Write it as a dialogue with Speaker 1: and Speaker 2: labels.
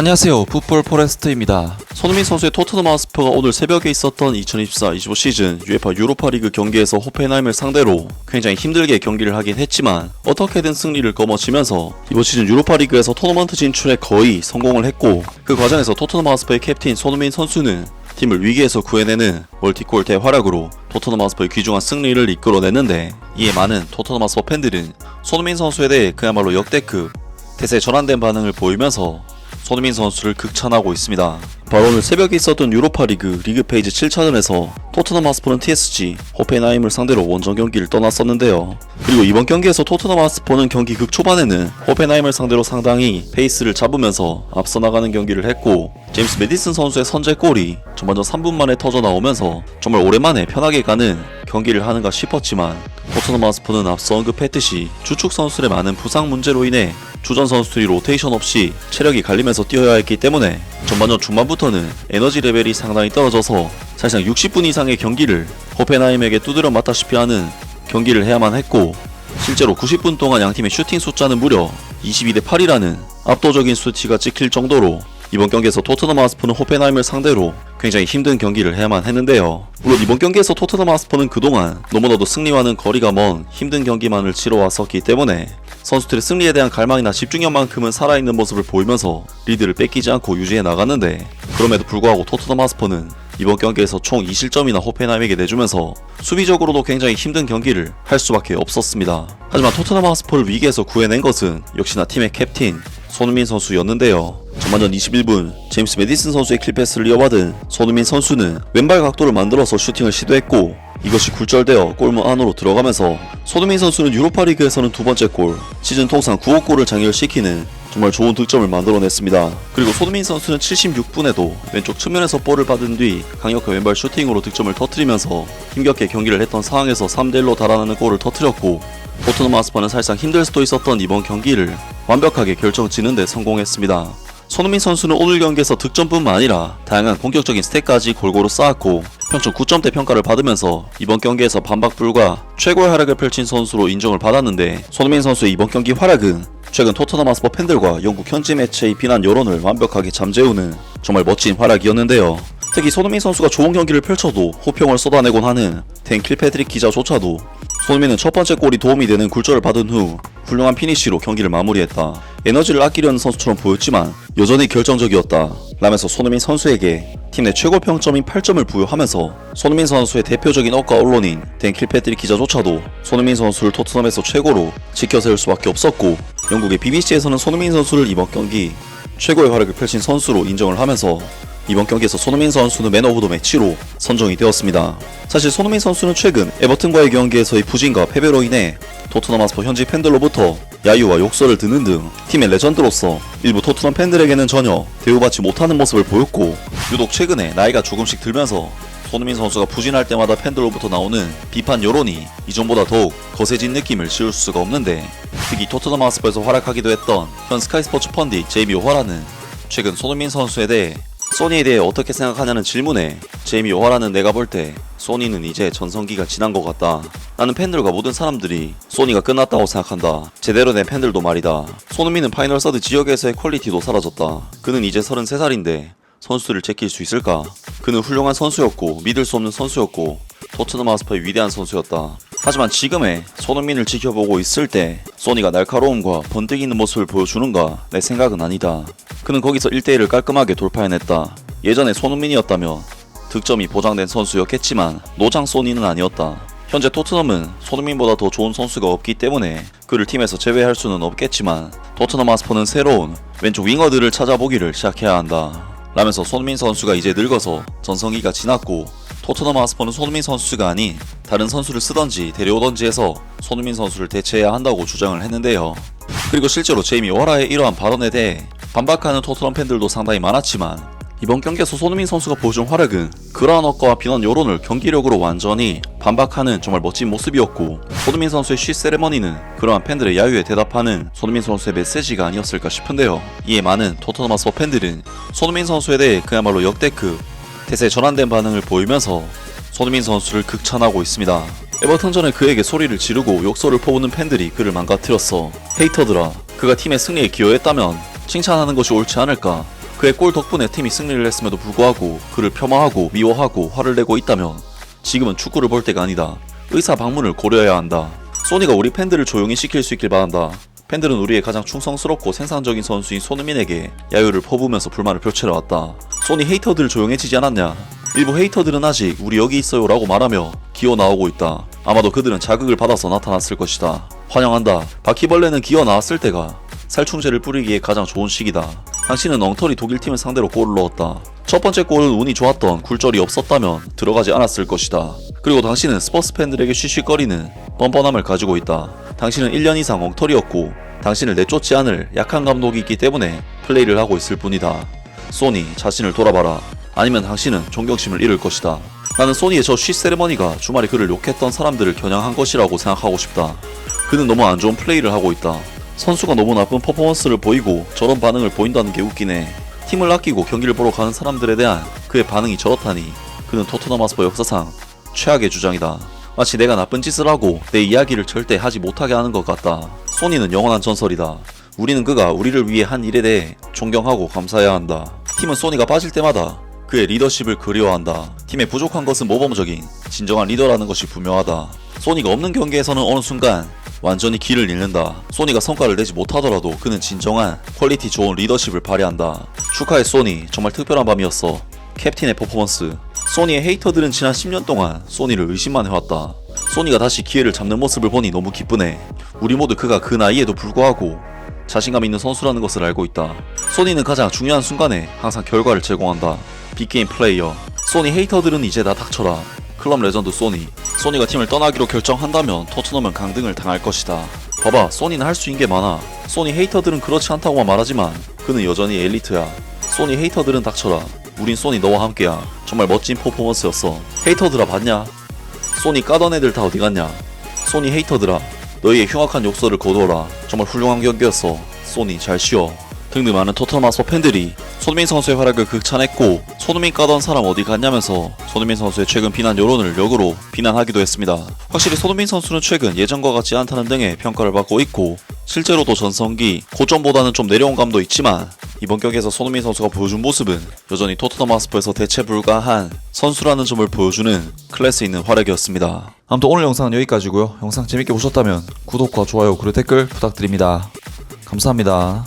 Speaker 1: 안녕하세요, 풋볼 포레스트입니다. 손흥민 선수의 토트넘 하스퍼가 오늘 새벽에 있었던 2024-25 시즌 UEFA 유로파리그 경기에서 호펜하임을 상대로 굉장히 힘들게 경기를 하긴 했지만 어떻게든 승리를 거머쥐면서 이번 시즌 유로파리그에서 토너먼트 진출에 거의 성공을 했고, 그 과정에서 토트넘 하스퍼의 캡틴 손흥민 선수는 팀을 위기에서 구해내는 멀티골 대활약으로 토트넘 하스퍼의 귀중한 승리를 이끌어냈는데, 이에 많은 토트넘 하스퍼 팬들은 손흥민 선수에 대해 그야말로 역대급 대세 전환된 반응을 보이면서 손흥민 선수를 극찬하고 있습니다. 바로 오늘 새벽에 있었던 유로파리그 리그 페이지 7차전에서 토트넘 하스퍼는 TSG 호펜하임을 상대로 원정 경기를 떠났었는데요. 그리고 이번 경기에서 토트넘 하스퍼는 경기 극초반에는 호펜하임을 상대로 상당히 페이스를 잡으면서 앞서 나가는 경기를 했고, 제임스 매디슨 선수의 선제골이 전반전 3분 만에 터져 나오면서 정말 오랜만에 편하게 가는 경기를 하는가 싶었지만, 토트넘 하스퍼는 앞서 언급했듯이 주축 선수들의 많은 부상 문제로 인해 주전 선수들이 로테이션 없이 체력이 갈리면서 뛰어야 했기 때문에 전반전 중반부터는 에너지 레벨이 상당히 떨어져서 사실상 60분 이상의 경기를 호펜하임에게 두드려 맞다시피 하는 경기를 해야만 했고, 실제로 90분 동안 양팀의 슈팅 숫자는 무려 22대 8이라는 압도적인 수치가 찍힐 정도로 이번 경기에서 토트넘 하스퍼는 호펜하임을 상대로 굉장히 힘든 경기를 해야만 했는데요. 물론 이번 경기에서 토트넘 하스퍼는 그동안 너무나도 승리와는 거리가 먼 힘든 경기만을 치러왔었기 때문에 선수들의 승리에 대한 갈망이나 집중력만큼은 살아있는 모습을 보이면서 리드를 뺏기지 않고 유지해 나갔는데, 그럼에도 불구하고 토트넘 하스퍼는 이번 경기에서 총 2실점이나 호펜하임에게 내주면서 수비적으로도 굉장히 힘든 경기를 할 수밖에 없었습니다. 하지만 토트넘 하스퍼를 위기에서 구해낸 것은 역시나 팀의 캡틴 손흥민 선수였는데요. 전반전 21분 제임스 매디슨 선수의 킬패스를 이어받은 손흥민 선수는 왼발 각도를 만들어서 슈팅을 시도했고, 이것이 굴절되어 골문 안으로 들어가면서 손흥민 선수는 유로파리그에서는 두 번째 골, 시즌 통산 9호 골을 장렬시키는 정말 좋은 득점을 만들어냈습니다. 그리고 손흥민 선수는 76분에도 왼쪽 측면에서 볼을 받은 뒤 강력한 왼발 슈팅으로 득점을 터뜨리면서 힘겹게 경기를 했던 상황에서 3대1로 달아나는 골을 터뜨렸고, 토트넘 하스퍼는 사실상 힘들 수도 있었던 이번 경기를 완벽하게 결정짓는 데 성공했습니다. 손흥민 선수는 오늘 경기에서 득점뿐만 아니라 다양한 공격적인 스탯까지 골고루 쌓았고, 평점 9점대 평가를 받으면서 이번 경기에서 반박 불가 최고의 활약을 펼친 선수로 인정을 받았는데, 손흥민 선수의 이번 경기 활약은 최근 토트넘 하스퍼 팬들과 영국 현지 매체의 비난 여론을 완벽하게 잠재우는 정말 멋진 활약이었는데요. 특히 손흥민 선수가 좋은 경기를 펼쳐도 호평을 쏟아내곤 하는 댄 킬패트릭 기자조차도 손흥민은 첫 번째 골이 도움이 되는 굴절을 받은 후 훌륭한 피니쉬로 경기를 마무리했다. 에너지를 아끼려는 선수처럼 보였지만 여전히 결정적이었다 라면서 손흥민 선수에게 팀 내 최고 평점인 8점을 부여하면서 손흥민 선수의 대표적인 억가 언론인 댄 킬패트릭 기자조차도 손흥민 선수를 토트넘에서 최고로 지켜세울 수밖에 없었고, 영국의 BBC에서는 손흥민 선수를 이번 경기 최고의 활약을 펼친 선수로 인정을 하면서 이번 경기에서 손흥민 선수는 맨 오브 더 매치로 선정이 되었습니다. 사실 손흥민 선수는 최근 에버튼과의 경기에서의 부진과 패배로 인해 토트넘 하스퍼 현지 팬들로부터 야유와 욕설을 듣는 등 팀의 레전드로서 일부 토트넘 팬들에게는 전혀 대우받지 못하는 모습을 보였고, 유독 최근에 나이가 조금씩 들면서 손흥민 선수가 부진할 때마다 팬들로부터 나오는 비판 여론이 이전보다 더욱 거세진 느낌을 지울 수가 없는데, 특히 토트넘 하스퍼에서 활약하기도 했던 현 스카이스포츠 펀디 제이미 오하라는 최근 손흥민 선수에 대해 소니에 대해 어떻게 생각하냐는 질문에 제이미 오하라는 내가 볼 때 소니는 이제 전성기가 지난 것 같다. 나는 팬들과 모든 사람들이 소니가 끝났다고 생각한다. 제대로 된 팬들도 말이다. 손흥민은 파이널 서드 지역에서의 퀄리티도 사라졌다. 그는 이제 33살인데 선수를 제낄 수 있을까? 그는 훌륭한 선수였고 믿을 수 없는 선수였고 토트넘 하스퍼의 위대한 선수였다. 하지만 지금의 손흥민을 지켜보고 있을 때 소니가 날카로움과 번뜩이 있는 모습을 보여주는가? 내 생각은 아니다. 그는 거기서 1대1을 깔끔하게 돌파해냈다. 예전에 손흥민이었다면 득점이 보장된 선수였겠지만 노장 소니는 아니었다. 현재 토트넘은 손흥민보다 더 좋은 선수가 없기 때문에 그를 팀에서 제외할 수는 없겠지만 토트넘 하스퍼는 새로운 왼쪽 윙어들을 찾아보기를 시작해야 한다 라면서 손흥민 선수가 이제 늙어서 전성기가 지났고 토트넘 하스퍼는 손흥민 선수가 아닌 다른 선수를 쓰던지 데려오던지 해서 손흥민 선수를 대체해야 한다고 주장을 했는데요. 그리고 실제로 제이미 오하라의 이러한 발언에 대해 반박하는 토트넘 팬들도 상당히 많았지만, 이번 경기에서 손흥민 선수가 보여준 활약은 그러한 억가와 비난 여론을 경기력으로 완전히 반박하는 정말 멋진 모습이었고, 손흥민 선수의 쉬 세레머니는 그러한 팬들의 야유에 대답하는 손흥민 선수의 메시지가 아니었을까 싶은데요. 이에 많은 토트넘 하스퍼 팬들은 손흥민 선수에 대해 그야말로 역대급 대세 전환된 반응을 보이면서 손흥민 선수를 극찬하고 있습니다. 에버튼전에 그에게 소리를 지르고 욕설을 퍼붓는 팬들이 그를 망가뜨렸어. 헤이터들아, 그가 팀의 승리에 기여했다면 칭찬하는 것이 옳지 않을까? 그의 골 덕분에 팀이 승리를 했음에도 불구하고 그를 폄하하고 미워하고 화를 내고 있다면 지금은 축구를 볼 때가 아니다. 의사 방문을 고려해야 한다. 소니가 우리 팬들을 조용히 시킬 수 있길 바란다. 팬들은 우리의 가장 충성스럽고 생산적인 선수인 손흥민에게 야유를 퍼부으면서 불만을 표출해왔다. 소니 헤이터들 조용해지지 않았냐? 일부 헤이터들은 아직 우리 여기 있어요 라고 말하며 기어 나오고 있다. 아마도 그들은 자극을 받아서 나타났을 것이다. 환영한다. 바퀴벌레는 기어 나왔을 때가 살충제를 뿌리기에 가장 좋은 시기다. 당신은 엉터리 독일팀을 상대로 골을 넣었다. 첫 번째 골은 운이 좋았던 굴절이 없었다면 들어가지 않았을 것이다. 그리고 당신은 스퍼스 팬들에게 쉬쉬거리는 뻔뻔함을 가지고 있다. 당신은 1년 이상 엉터리였고 당신을 내쫓지 않을 약한 감독이 있기 때문에 플레이를 하고 있을 뿐이다. 소니, 자신을 돌아봐라. 아니면 당신은 존경심을 잃을 것이다. 나는 소니의 저 쉬 세레머니가 주말에 그를 욕했던 사람들을 겨냥한 것이라고 생각하고 싶다. 그는 너무 안 좋은 플레이를 하고 있다. 선수가 너무 나쁜 퍼포먼스를 보이고 저런 반응을 보인다는 게 웃기네. 팀을 아끼고 경기를 보러 가는 사람들에 대한 그의 반응이 저렇다니 그는 토트넘 하스퍼 역사상 최악의 주장이다. 마치 내가 나쁜 짓을 하고 내 이야기를 절대 하지 못하게 하는 것 같다. 소니는 영원한 전설이다. 우리는 그가 우리를 위해 한 일에 대해 존경하고 감사해야 한다. 팀은 소니가 빠질 때마다 그의 리더십을 그리워한다. 팀에 부족한 것은 모범적인 진정한 리더라는 것이 분명하다. 소니가 없는 경기에서는 어느 순간 완전히 길을 잃는다. 소니가 성과를 내지 못하더라도 그는 진정한 퀄리티 좋은 리더십을 발휘한다. 축하해 소니. 정말 특별한 밤이었어. 캡틴의 퍼포먼스. 소니의 헤이터들은 지난 10년 동안 소니를 의심만 해왔다. 소니가 다시 기회를 잡는 모습을 보니 너무 기쁘네. 우리 모두 그가 그 나이에도 불구하고 자신감 있는 선수라는 것을 알고 있다. 소니는 가장 중요한 순간에 항상 결과를 제공한다. 빅게임 플레이어. 소니 헤이터들은 이제 다 닥쳐라. 클럽 레전드 소니. 소니가 팀을 떠나기로 결정한다면 토트넘은 강등을 당할 것이다. 봐봐, 소니는 할 수 있는 게 많아. 소니 헤이터들은 그렇지 않다고만 말하지만 그는 여전히 엘리트야. 소니 헤이터들은 닥쳐라. 우린 소니 너와 함께야. 정말 멋진 퍼포먼스였어. 헤이터들아 봤냐? 소니 까던 애들 다 어디 갔냐? 소니 헤이터들아, 너희의 흉악한 욕설을 거두어라. 정말 훌륭한 경기였어. 소니 잘 쉬어. 등등 많은 토트넘 하스퍼 팬들이 손흥민 선수의 활약을 극찬했고 손흥민 까던 사람 어디 갔냐면서 손흥민 선수의 최근 비난 여론을 역으로 비난하기도 했습니다. 확실히 손흥민 선수는 최근 예전과 같지 않다는 등의 평가를 받고 있고 실제로도 전성기 고점보다는 좀 내려온 감도 있지만 이번 경기에서 손흥민 선수가 보여준 모습은 여전히 토트넘 하스퍼에서 대체 불가한 선수라는 점을 보여주는 클래스 있는 활약이었습니다. 아무튼 오늘 영상은 여기까지고요. 영상 재밌게 보셨다면 구독과 좋아요 그리고 댓글 부탁드립니다. 감사합니다.